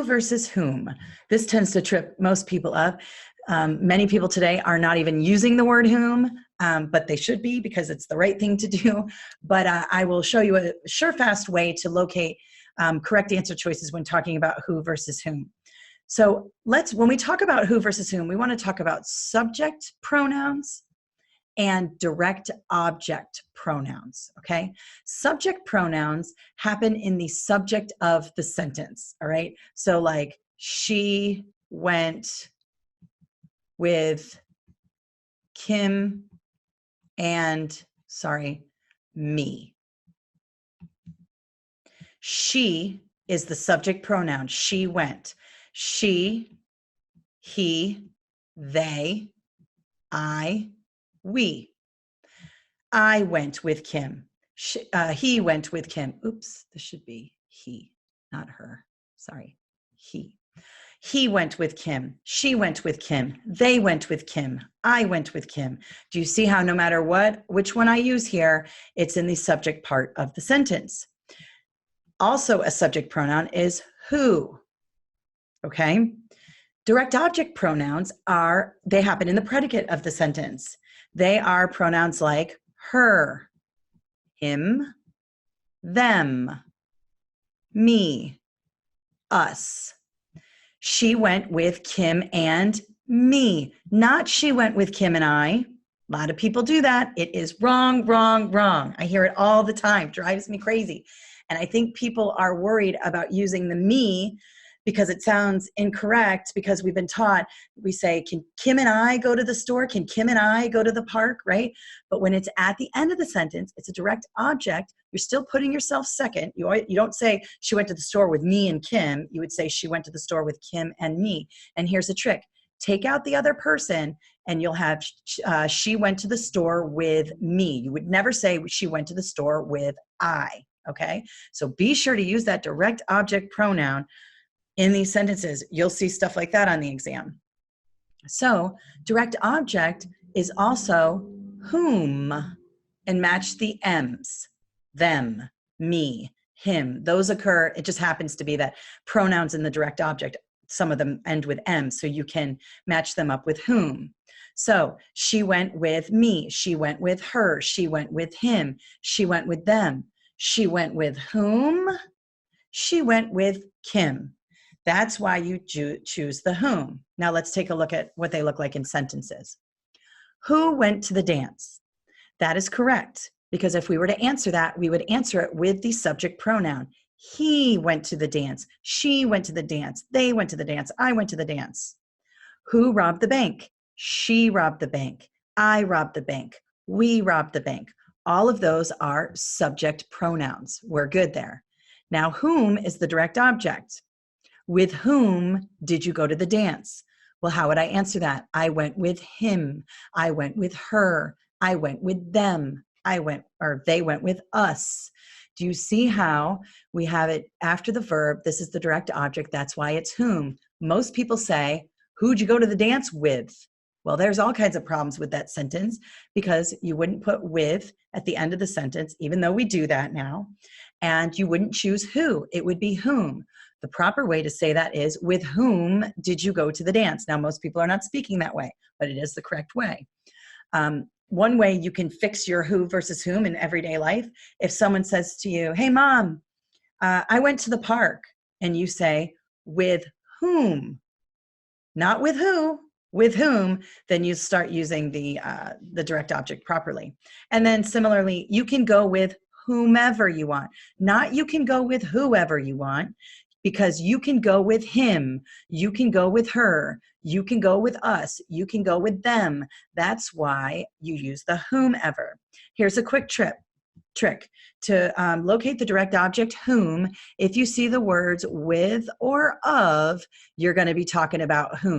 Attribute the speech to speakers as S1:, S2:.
S1: versus whom? This tends to trip most people up. Many people today are not even using the word whom, but they should be because it's the right thing to do. But I will show you a sure, fast way to locate correct answer choices when talking about who versus whom. So when we talk about who versus whom, we want to talk about subject pronouns and direct object pronouns, okay? Subject pronouns happen in the subject of the sentence, all right? So like, she went with Kim and, me. She is the subject pronoun. She went. She, he, they, I, we. I went with Kim. He went with Kim. Oops, this should be he, not her. Sorry, he. He went with Kim. She went with Kim. They went with Kim. I went with Kim. Do you see how no matter which one I use here, it's in the subject part of the sentence? Also, a subject pronoun is who, okay? Direct object pronouns they happen in the predicate of the sentence. They are pronouns like her, him, them, me, us. She went with Kim and me, not she went with Kim and I. A lot of people do that. It is wrong, wrong, wrong. I hear it all the time. Drives me crazy. And I think people are worried about using the me because it sounds incorrect because we've been taught, we say, can Kim and I go to the store? Can Kim and I go to the park, right? But when it's at the end of the sentence, it's a direct object. You're still putting yourself second. You don't say she went to the store with me and Kim. You would say she went to the store with Kim and me. And here's the trick. Take out the other person and you'll have she went to the store with me. You would never say she went to the store with I, okay? So be sure to use that direct object pronoun in these sentences. You'll see stuff like that on the exam. So direct object is also whom, and match the M's. Them, me, him. Those occur, it just happens to be that pronouns in the direct object, some of them end with M, so you can match them up with whom. So she went with me, she went with her, she went with him, she went with them. She went with whom? She went with Kim. That's why you choose the whom. Now let's take a look at what they look like in sentences. Who went to the dance? That is correct, because if we were to answer that, we would answer it with the subject pronoun. He went to the dance. She went to the dance. They went to the dance. I went to the dance. Who robbed the bank? She robbed the bank. I robbed the bank. We robbed the bank. All of those are subject pronouns. We're good there. Now, whom is the direct object? With whom did you go to the dance? Well, how would I answer that? I went with him. I went with her. I went with them. They went with us. Do you see how we have it after the verb? This is the direct object. That's why it's whom. Most people say, who'd you go to the dance with? Well, there's all kinds of problems with that sentence because you wouldn't put with at the end of the sentence, even though we do that now, and you wouldn't choose who. It would be whom. The proper way to say that is, with whom did you go to the dance? Now, most people are not speaking that way, but it is the correct way. One way you can fix your who versus whom in everyday life, if someone says to you, hey, Mom, I went to the park, and you say, with whom? Not with who, with whom, then you start using the direct object properly. And then similarly, you can go with whomever you want, not you can go with whoever you want, because you can go with him, you can go with her, you can go with us, you can go with them. That's why you use the whomever. Here's a quick trick to locate the direct object whom. If you see the words with or of, you're going to be talking about whom.